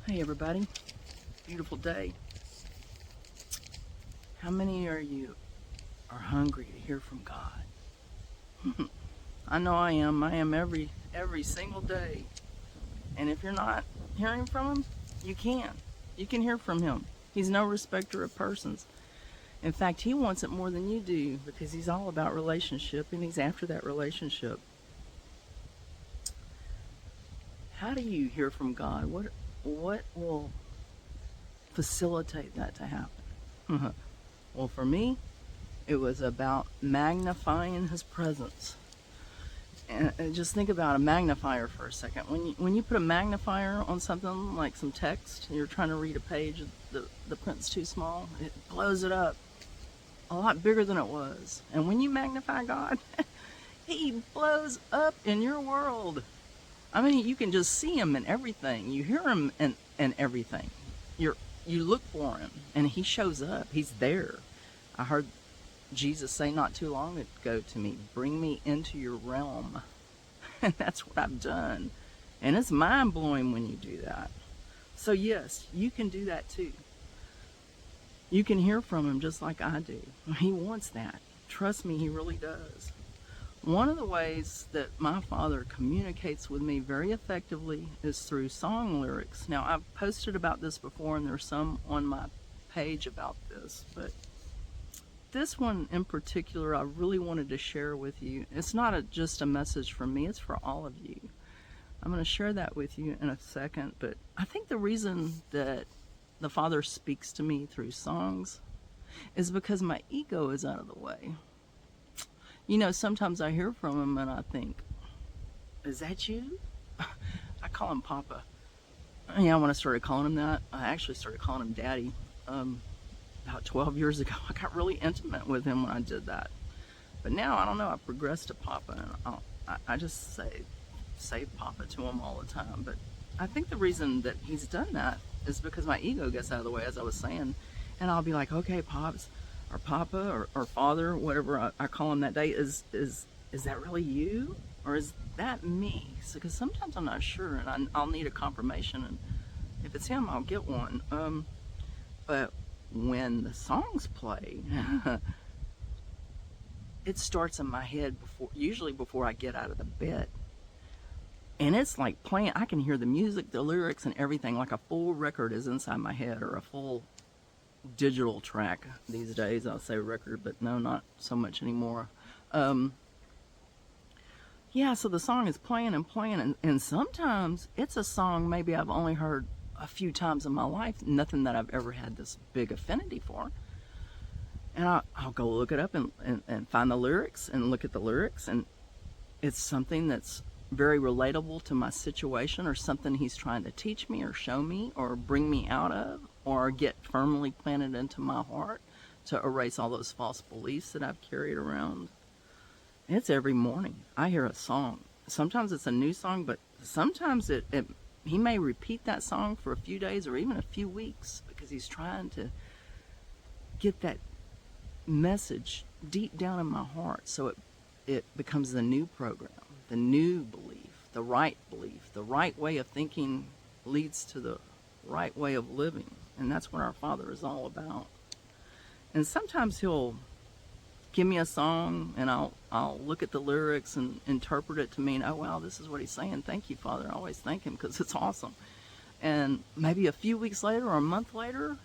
Hey everybody, beautiful day. How many of you are hungry to hear from God? I know I am. I am every single day. And if you're not hearing from him, you can. You can hear from him. He's no respecter of persons. In fact, he wants it more than you do because he's all about relationship and he's after that relationship. How do you hear from God? What will facilitate that to happen? Well, for me, it was about magnifying his presence. And just think about a magnifier for a second. When you put a magnifier on something like some text, you're trying to read a page, the print's too small, it blows it up a lot bigger than it was. And when you magnify God, he blows up in your world. I mean, you can just see him in everything. You hear him in everything. You look for him, and he shows up. He's there. I heard Jesus say not too long ago to me, bring me into your realm. And that's what I've done. And it's mind-blowing when you do that. So yes, you can do that too. You can hear from him just like I do. He wants that. Trust me, he really does. One of the ways that my father communicates with me very effectively is through song lyrics. Now, I've posted about this before, and there's some on my page about this, but this one in particular I really wanted to share with you. It's not just a message for me, it's for all of you. I'm going to share that with you in a second, but I think the reason that the Father speaks to me through songs is because my ego is out of the way. You know, sometimes I hear from him and I think, is that you? I call him Papa. Yeah, when I started calling him that, I actually started calling him Daddy. About 12 years ago, I got really intimate with him when I did that. But now, I don't know, I progressed to Papa, and I just say Papa to him all the time. But I think the reason that he's done that is because my ego gets out of the way, as I was saying, and I'll be like, okay, Pops, or Papa, or Father, whatever I call him that day, is that really you? Or is that me? Because sometimes I'm not sure, and I'll need a confirmation, and if it's him, I'll get one. But when the songs play, it starts in my head usually before I get out of the bed. And it's like playing, I can hear the music, the lyrics, and everything, like a full record is inside my head, or a full digital track these days. I'll say record, but no, not so much anymore. Yeah, so the song is playing and playing, and sometimes it's a song maybe I've only heard a few times in my life, nothing that I've ever had this big affinity for. And I'll go look it up and find the lyrics and look at the lyrics, and it's something that's very relatable to my situation, or something he's trying to teach me or show me or bring me out of, or get firmly planted into my heart to erase all those false beliefs that I've carried around. It's every morning I hear a song. Sometimes it's a new song, but sometimes he may repeat that song for a few days or even a few weeks, because he's trying to get that message deep down in my heart, so it becomes the new program, the new belief, the right way of thinking leads to the right way of living. And that's what our Father is all about. And sometimes he'll give me a song, and I'll look at the lyrics and interpret it to mean, oh wow, this is what he's saying. Thank you, Father. I always thank him because it's awesome. And maybe a few weeks later or a month later,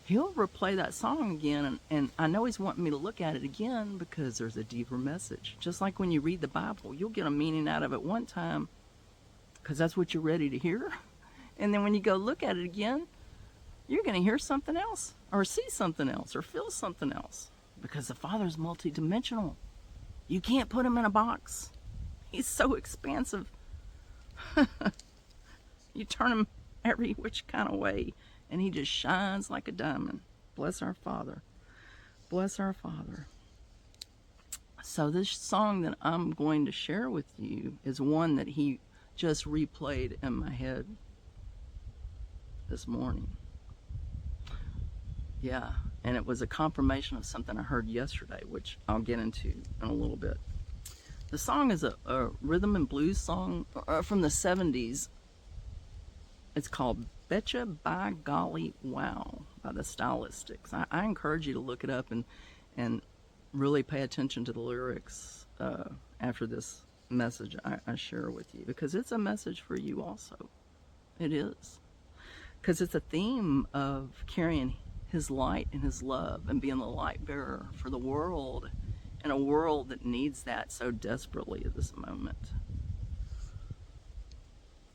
he'll replay that song again, and I know he's wanting me to look at it again because there's a deeper message. Just like when you read the Bible, you'll get a meaning out of it one time because that's what you're ready to hear. And then when you go look at it again, you're going to hear something else, or see something else, or feel something else. Because the Father's multidimensional. You can't put him in a box. He's so expansive. You turn him every which kind of way, and he just shines like a diamond. Bless our Father. Bless our Father. So this song that I'm going to share with you is one that he just replayed in my head this morning. Yeah, and it was a confirmation of something I heard yesterday, which I'll get into in a little bit. The song is a rhythm and blues song from the 70s. It's called Betcha by Golly Wow by the Stylistics. I encourage you to look it up and really pay attention to the lyrics after this message I share with you, because it's a message for you also. It is. Because it's a theme of carrying his light and his love and being the light bearer for the world, in a world that needs that so desperately at this moment.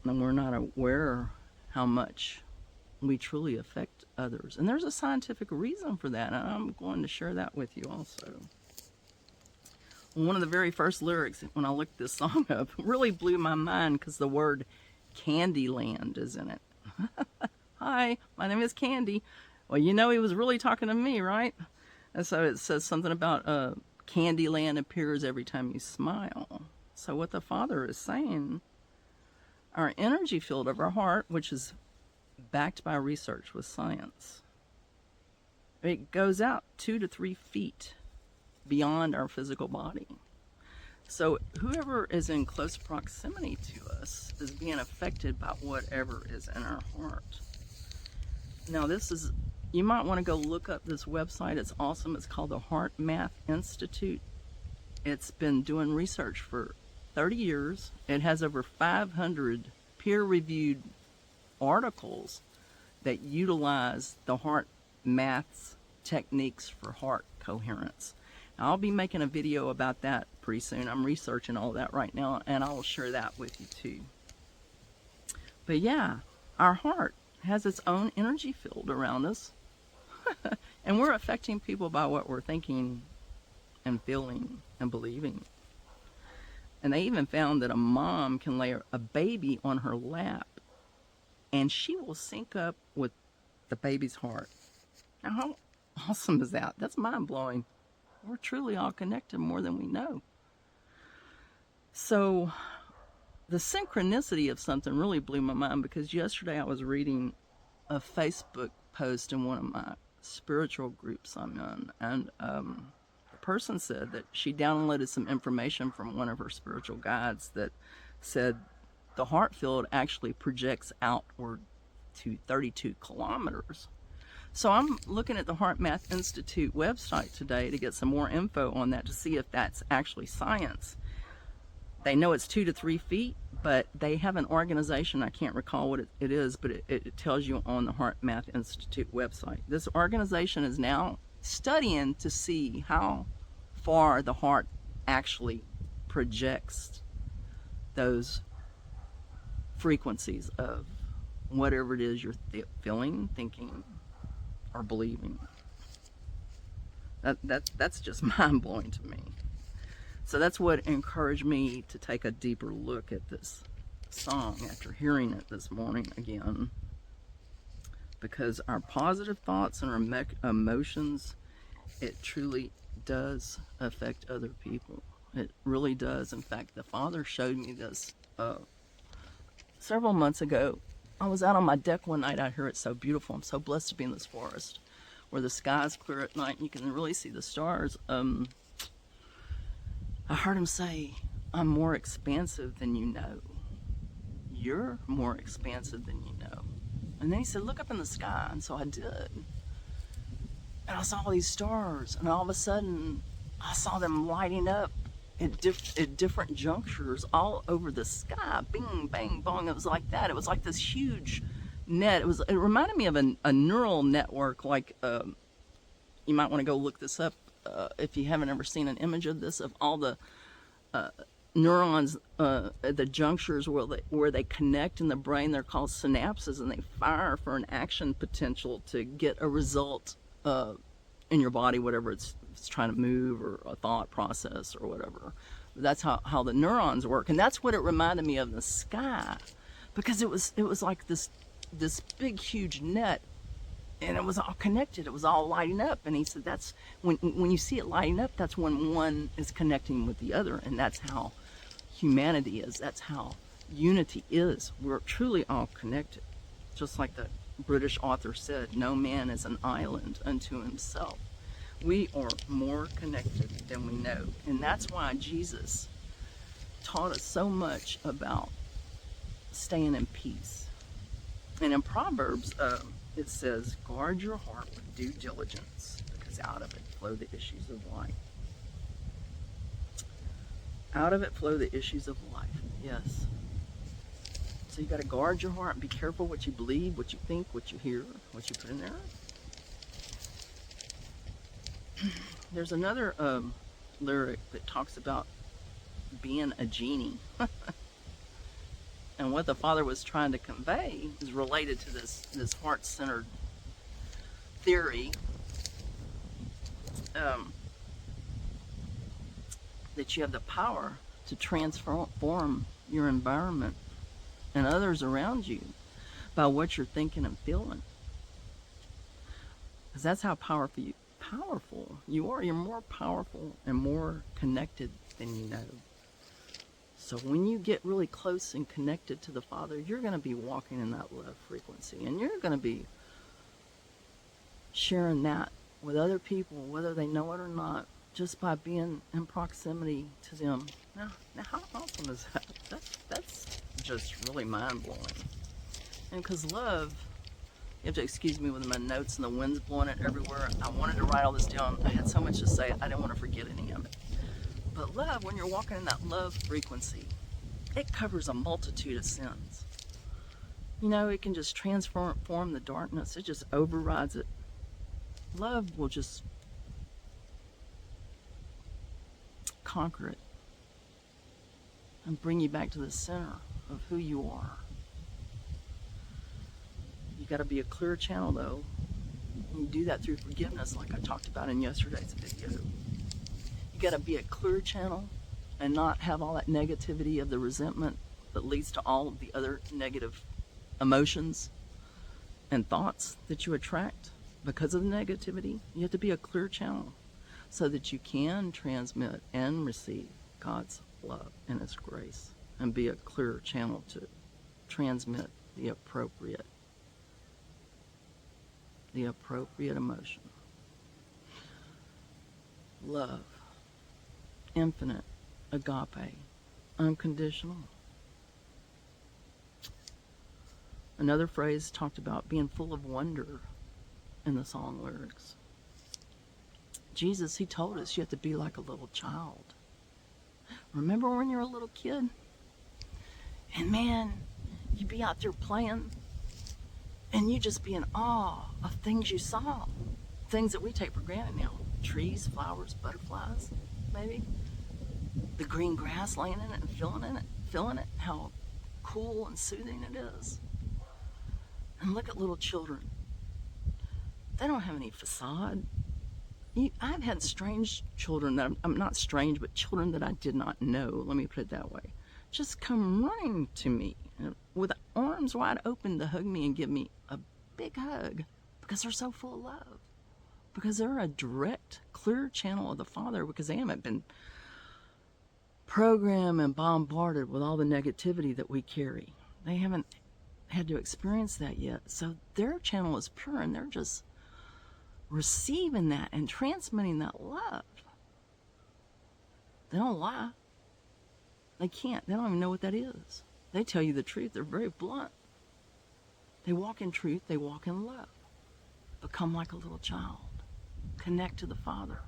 And we're not aware how much we truly affect others. And there's a scientific reason for that, and I'm going to share that with you also. One of the very first lyrics, when I looked this song up, really blew my mind because the word Candyland is in it. Hi, my name is Candy. Well, you know he was really talking to me, right? And so it says something about Candyland appears every time you smile. So what the Father is saying, our energy field of our heart, which is backed by research with science, it goes out 2 to 3 feet beyond our physical body. So whoever is in close proximity to us is being affected by whatever is in our heart. Now this is, you might want to go look up this website. It's awesome. It's called the HeartMath Institute. It's been doing research for 30 years. It has over 500 peer-reviewed articles that utilize the HeartMath's techniques for heart coherence. Now, I'll be making a video about that pretty soon. I'm researching all that right now, and I will share that with you too. But yeah, our heart has its own energy field around us. And we're affecting people by what we're thinking and feeling and believing. And they even found that a mom can lay a baby on her lap and she will sync up with the baby's heart. Now, how awesome is that? That's mind-blowing. We're truly all connected more than we know. So the synchronicity of something really blew my mind, because yesterday I was reading a Facebook post in one of my spiritual groups I'm in, and the person said that she downloaded some information from one of her spiritual guides that said the heart field actually projects outward to 32 kilometers. So I'm looking at the HeartMath Institute website today to get some more info on that, to see if that's actually science. They know it's 2 to 3 feet, but they have an organization, I can't recall what it is, but it tells you on the HeartMath Institute website. This organization is now studying to see how far the heart actually projects those frequencies of whatever it is you're feeling, thinking, or believing. That's just mind-blowing to me. So that's what encouraged me to take a deeper look at this song after hearing it this morning again. Because our positive thoughts and our emotions, it truly does affect other people. It really does. In fact, the Father showed me this several months ago. I was out on my deck one night out here. It's so beautiful. I'm so blessed to be in this forest where the sky is clear at night and you can really see the stars. I heard him say, I'm more expansive than you know. You're more expansive than you know. And then he said, look up in the sky. And so I did. And I saw all these stars. And all of a sudden, I saw them lighting up at different junctures all over the sky. Bing, bang, bong. It was like that. It was like this huge net. It reminded me of a neural network. Like, you might want to go look this up. If you haven't ever seen an image of this, of all the neurons, the junctures where they connect in the brain, they're called synapses, and they fire for an action potential to get a result in your body, whatever it's trying to move, or a thought process or whatever. That's how the neurons work, and that's what it reminded me of in the sky, because it was like this big huge net. And it was all connected. It was all lighting up. And he said, that's when you see it lighting up, that's when one is connecting with the other. And that's how humanity is. That's how unity is. We're truly all connected. Just like the British author said, no man is an island unto himself. We are more connected than we know. And that's why Jesus taught us so much about staying in peace. And in Proverbs, it says, guard your heart with due diligence, because out of it flow the issues of life. Out of it flow the issues of life. Yes. So you got to guard your heart and be careful what you believe, what you think, what you hear, what you put in there. There's another lyric that talks about being a genie. And what the Father was trying to convey is related to this heart-centered theory, that you have the power to transform your environment and others around you by what you're thinking and feeling. Because that's how powerful you are. You're more powerful and more connected than you know. So when you get really close and connected to the Father, you're going to be walking in that love frequency, and you're going to be sharing that with other people, whether they know it or not, just by being in proximity to them. Now how awesome is that? That's just really mind-blowing. And because love, you have to excuse me with my notes and the wind's blowing it everywhere. I wanted to write all this down. I had so much to say, I didn't want to forget any of it. But love, when you're walking in that love frequency, it covers a multitude of sins. You know, it can just transform the darkness. It just overrides it. Love will just conquer it and bring you back to the center of who you are. You got to be a clear channel, though. You do that through forgiveness, like I talked about in yesterday's video. You got to be a clear channel and not have all that negativity of the resentment that leads to all of the other negative emotions and thoughts that you attract because of the negativity. You have to be a clear channel so that you can transmit and receive God's love and His grace, and be a clear channel to transmit the appropriate emotion. Love, infinite, agape, unconditional. Another phrase talked about being full of wonder in the song lyrics. Jesus, He told us you have to be like a little child. Remember when you were a little kid? And man, you'd be out there playing and you just be in awe of things you saw. Things that we take for granted now. Trees, flowers, butterflies, maybe. The green grass, laying in it and feeling it, how cool and soothing it is. And look at little children. They don't have any facade. I've had strange children that I'm not strange, but children that I did not know, let me put it that way, just come running to me with arms wide open to hug me and give me a big hug, because they're so full of love, because they're a direct, clear channel of the Father, because they haven't been programmed and bombarded with all the negativity that we carry. They haven't had to experience that yet, so their channel is pure, and they're just receiving that and transmitting that love. They don't lie. They can't. They don't even know what that is. They tell you the truth. They're very blunt. They walk in truth. They walk in love. Become like a little child. Connect to the Father.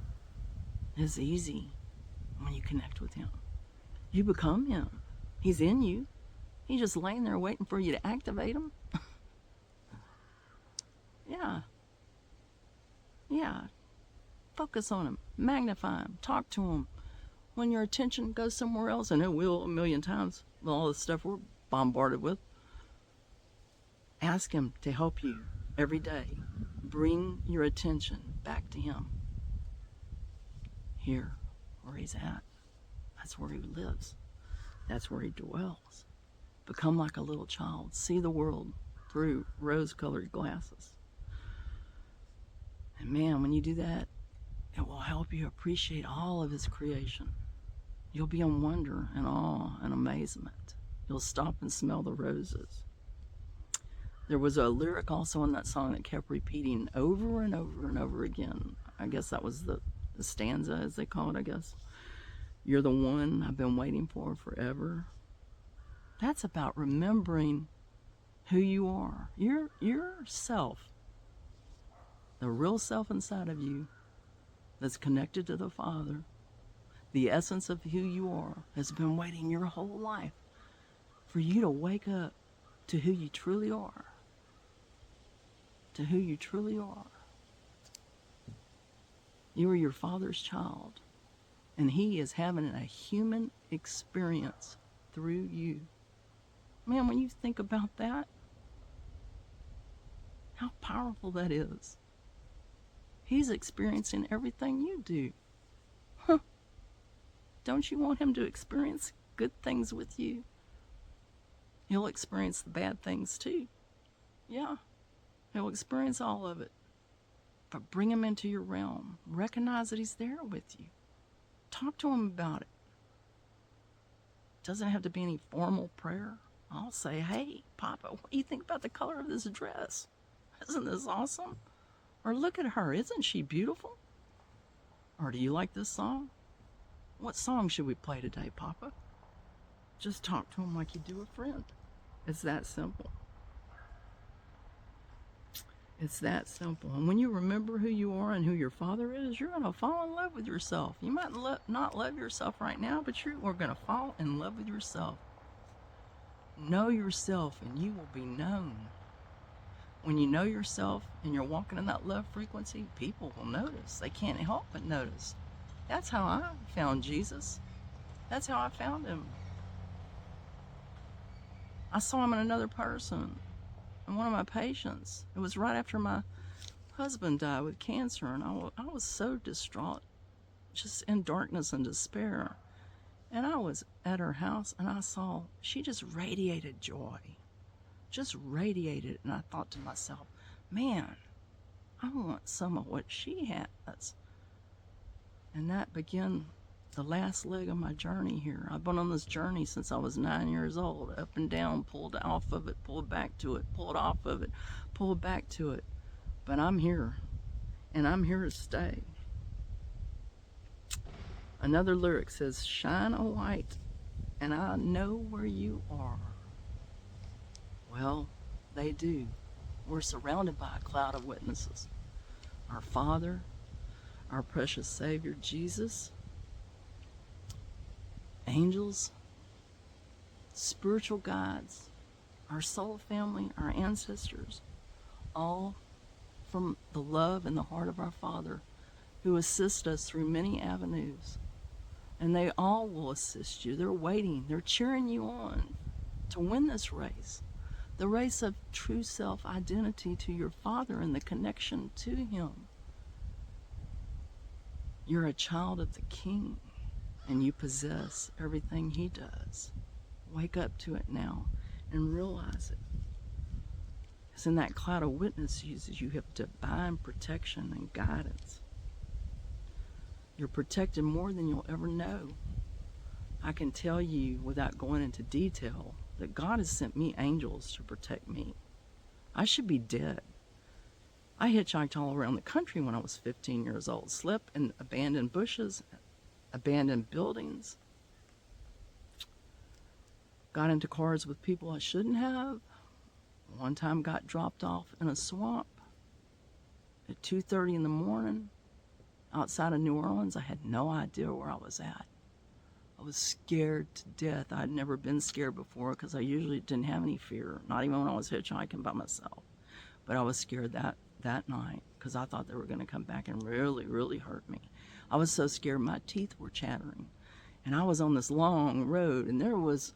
It's easy when you connect with Him. You become Him. He's in you. He's just laying there waiting for you to activate Him. Yeah. Focus on Him. Magnify Him. Talk to Him. When your attention goes somewhere else, and it will a million times with all the stuff we're bombarded with, ask Him to help you every day. Bring your attention back to Him. Here, where He's at. That's where He lives. That's where He dwells. Become like a little child. See the world through rose-colored glasses. And man, when you do that, it will help you appreciate all of His creation. You'll be in wonder and awe and amazement. You'll stop and smell the roses. There was a lyric also in that song that kept repeating over and over and over again. I guess that was the stanza, as they call it, I guess. You're the one I've been waiting for forever. That's about remembering who you are. Yourself, the real self inside of you that's connected to the Father, the essence of who you are, has been waiting your whole life for you to wake up to who you truly are. To who you truly are. You are your Father's child, and He is having a human experience through you. Man, when you think about that, how powerful that is. He's experiencing everything you do. Huh. Don't you want Him to experience good things with you? He'll experience the bad things too. Yeah, He'll experience all of it. But bring Him into your realm. Recognize that He's there with you. Talk to Him about it. Doesn't have to be any formal prayer. I'll say, hey, Papa, what do you think about the color of this dress? Isn't this awesome? Or look at her, isn't she beautiful? Or do you like this song? What song should we play today, Papa? Just talk to Him like you do a friend. It's that simple. It's that simple. And when you remember who you are and who your Father is, you're going to fall in love with yourself. You might not love yourself right now, but you are going to fall in love with yourself. Know yourself and you will be known. When you know yourself and you're walking in that love frequency, people will notice. They can't help but notice. That's how I found Jesus. That's how I found Him. I saw Him in another person, in one of my patients. It was right after my husband died with cancer, and I was so distraught, just in darkness and despair. And I was at her house, and I saw she just radiated joy. Just radiated, and I thought to myself, man, I want some of what she has. And that began the last leg of my journey here. I've been on this journey since I was 9 years old, up and down, pulled off of it, pulled back to it, pulled off of it, pulled back to it. But I'm here, and I'm here to stay. Another lyric says, shine a light, and I know where you are. Well, they do. We're surrounded by a cloud of witnesses. Our Father, our precious Savior, Jesus, angels, spiritual guides, our soul family, our ancestors, all from the love and the heart of our Father, who assist us through many avenues. And they all will assist you. They're waiting. They're cheering you on to win this race. The race of true self-identity to your Father and the connection to Him. You're a child of the King, and you possess everything He does. Wake up to it now and realize it. Because in that cloud of witnesses, you have divine protection and guidance. You're protected more than you'll ever know. I can tell you, without going into detail, that God has sent me angels to protect me. I should be dead. I hitchhiked all around the country when I was 15 years old, slept in abandoned bushes, abandoned buildings, got into cars with people I shouldn't have. One time got dropped off in a swamp at 2:30 in the morning outside of New Orleans. I had no idea where I was at. I was scared to death. I'd never been scared before because I usually didn't have any fear, not even when I was hitchhiking by myself. But I was scared that night because I thought they were going to come back and really, really hurt me. I was so scared my teeth were chattering. And I was on this long road, and there was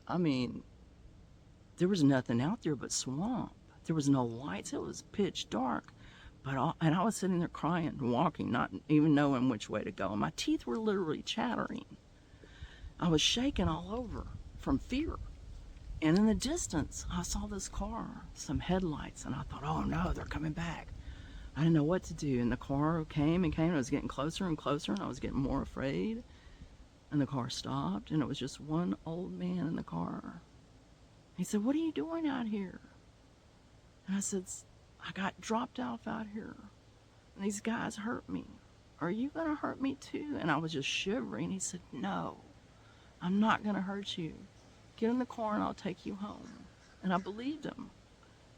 nothing out there but swamp. There was no lights. It was pitch dark. And I was sitting there crying and walking, not even knowing which way to go. And my teeth were literally chattering. I was shaking all over from fear. And in the distance, I saw this car, some headlights, and I thought, oh no, they're coming back. I didn't know what to do. And the car came and came, and it was getting closer and closer, and I was getting more afraid. And the car stopped, and it was just one old man in the car. He said, what are you doing out here? And I said, I got dropped off out here, and these guys hurt me. Are you going to hurt me too? And I was just shivering. He said, no, I'm not going to hurt you. Get in the car and I'll take you home. And I believed him.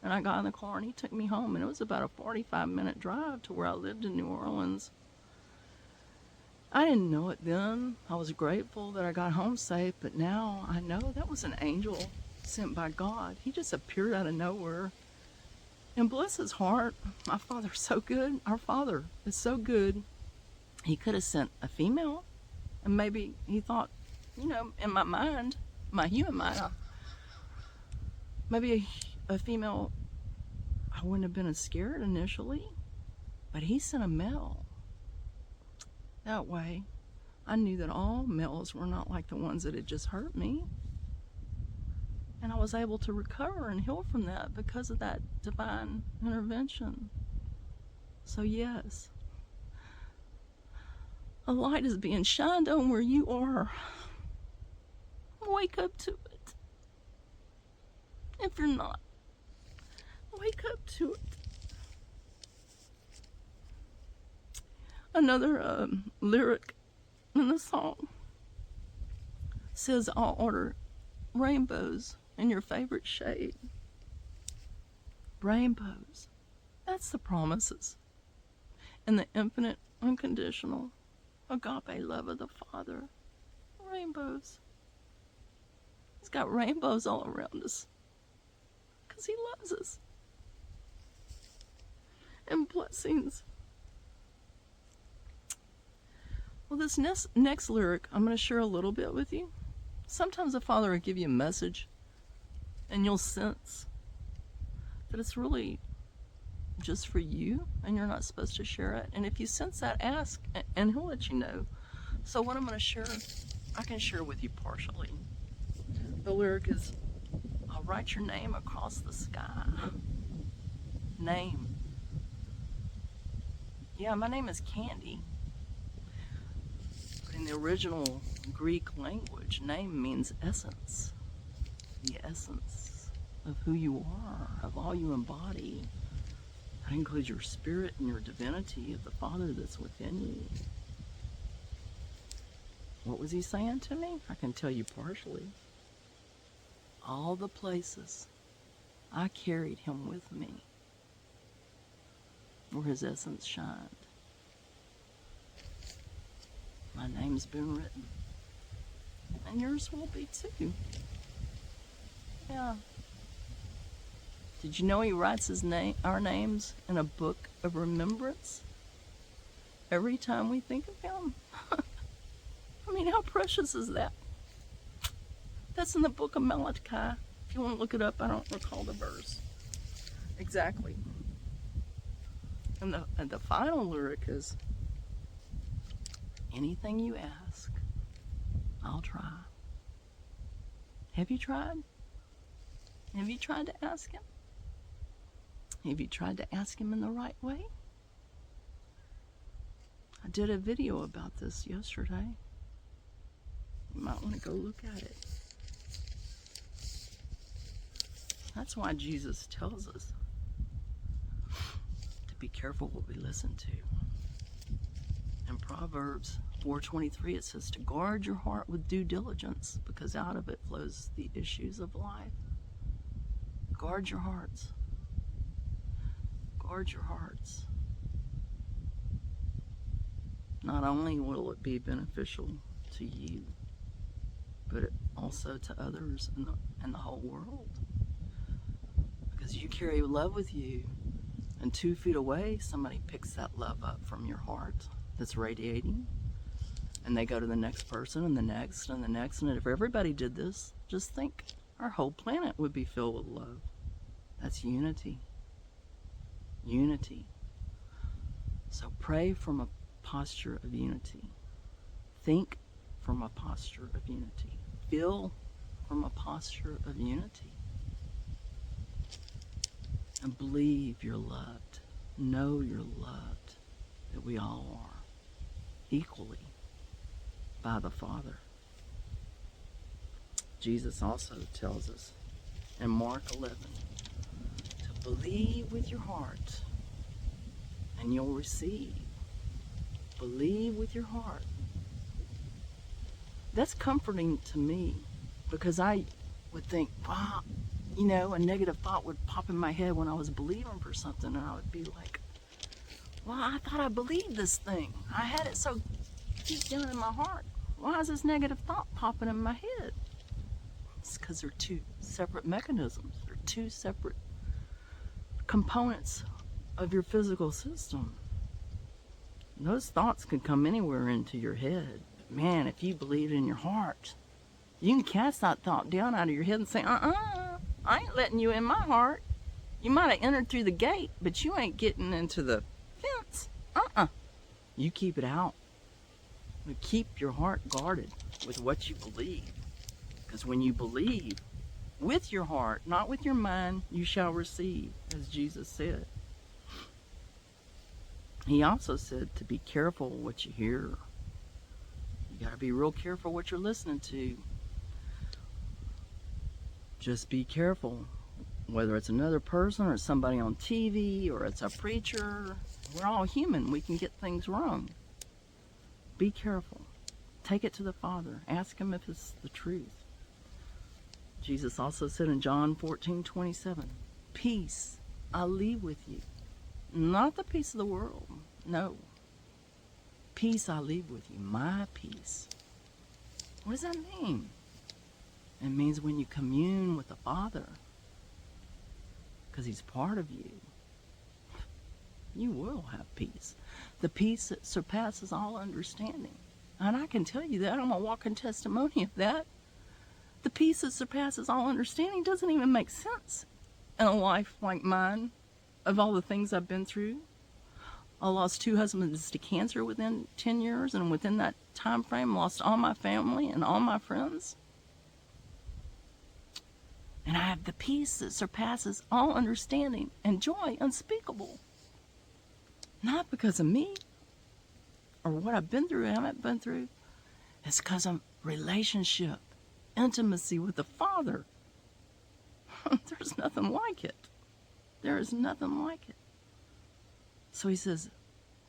And I got in the car and he took me home, and it was about a 45-minute drive to where I lived in New Orleans. I didn't know it then. I was grateful that I got home safe, but now I know that was an angel sent by God. He just appeared out of nowhere. And bless his heart, my Father's so good. Our Father is so good. He could have sent a female, and maybe he thought, you know, in my mind, my human mind, maybe a female, I wouldn't have been as scared initially, but he sent a male. That way, I knew that all males were not like the ones that had just hurt me. And I was able to recover and heal from that because of that divine intervention. So yes, a light is being shined on where you are. Wake up to it. If you're not, wake up to it. Another lyric in the song says, I'll order rainbows in your favorite shade. Rainbows. That's the promises. And the infinite, unconditional, agape love of the Father. Rainbows. He's got rainbows all around us because he loves us. And blessings. Well, this next lyric, I'm going to share a little bit with you. Sometimes the Father will give you a message, and you'll sense that it's really just for you, and you're not supposed to share it. And if you sense that, ask, and he'll let you know. So what I'm going to share, I can share with you partially. The lyric is, I'll write your name across the sky. Name. Yeah, my name is Candy. But in the original Greek language, name means essence. The essence of who you are, of all you embody. That includes your spirit and your divinity of the Father that's within you. What was he saying to me? I can tell you partially. All the places I carried him with me where his essence shined. My name's been written. And yours will be too. Yeah. Did you know he writes our names in a book of remembrance? Every time we think of him. I mean, how precious is that? That's in the book of Malachi. If you want to look it up, I don't recall the verse. Exactly. And the final lyric is, anything you ask, I'll try. Have you tried? Have you tried to ask him? Have you tried to ask him in the right way? I did a video about this yesterday. You might want to go look at it. That's why Jesus tells us to be careful what we listen to. In Proverbs 4:23 it says to guard your heart with due diligence because out of it flows the issues of life. Guard your hearts. Guard your hearts. Not only will it be beneficial to you, but also to others and the whole world. Because you carry love with you, and 2 feet away, somebody picks that love up from your heart that's radiating, and they go to the next person and the next and the next. And if everybody did this, just think our whole planet would be filled with love. That's unity. Unity. So pray from a posture of unity. Think from a posture of unity. Feel from a posture of unity. And believe you're loved. Know you're loved. That we all are. Equally. By the Father. Jesus also tells us in Mark 11 to believe with your heart and you'll receive. Believe with your heart. That's comforting to me because I would think, wow, You know, a negative thought would pop in my head when I was believing for something, and I would be like, well, I thought I believed this thing. I had it so deep down in my heart. Why is this negative thought popping in my head? It's because they're two separate mechanisms. They're two separate components of your physical system. Those thoughts can come anywhere into your head. But man, if you believe it in your heart, you can cast that thought down out of your head and say, I ain't letting you in my heart. You might have entered through the gate, but you ain't getting into the fence. You keep it out. You keep your heart guarded with what you believe. Because when you believe with your heart, not with your mind, you shall receive, as Jesus said. He also said to be careful what you hear. You got to be real careful what you're listening to. Just be careful. Whether it's another person or somebody on TV or it's a preacher, we're all human. We can get things wrong. Be careful. Take it to the Father. Ask Him if it's the truth. Jesus also said in John 14:27, peace I leave with you. Not the peace of the world. No. Peace I leave with you. My peace. What does that mean? It means when you commune with the Father, because He's part of you, you will have peace. The peace that surpasses all understanding. And I can tell you that. I'm a walking testimony of that. The peace that surpasses all understanding doesn't even make sense in a life like mine, of all the things I've been through. I lost 2 husbands to cancer within 10 years, and within that time frame, lost all my family and all my friends. And I have the peace that surpasses all understanding and joy unspeakable. Not because of me or what I've been through or haven't been through. It's because of relationship, intimacy with the Father. There's nothing like it. There is nothing like it. So He says,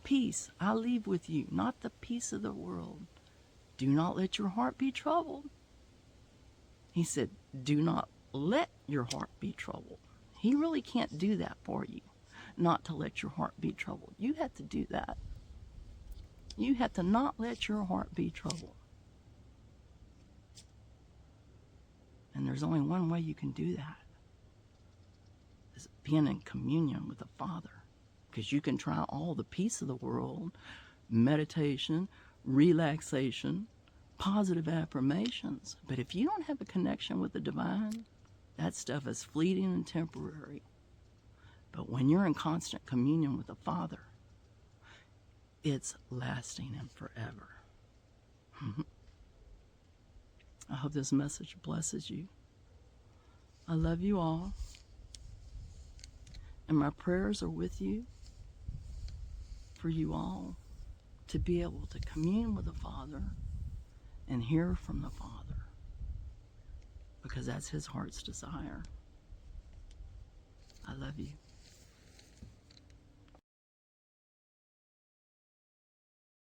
peace I leave with you, not the peace of the world. Do not let your heart be troubled. He said, do not let your heart be troubled. He really can't do that for you, not to let your heart be troubled. You have to do that. You have to not let your heart be troubled. And there's only one way you can do that. Is being in communion with the Father. Because you can try all the peace of the world, meditation, relaxation, positive affirmations. But if you don't have a connection with the divine, that stuff is fleeting and temporary. But when you're in constant communion with the Father, it's lasting and forever. I hope this message blesses you. I love you all. And my prayers are with you, for you all to be able to commune with the Father and hear from the Father, because that's His heart's desire. I love you.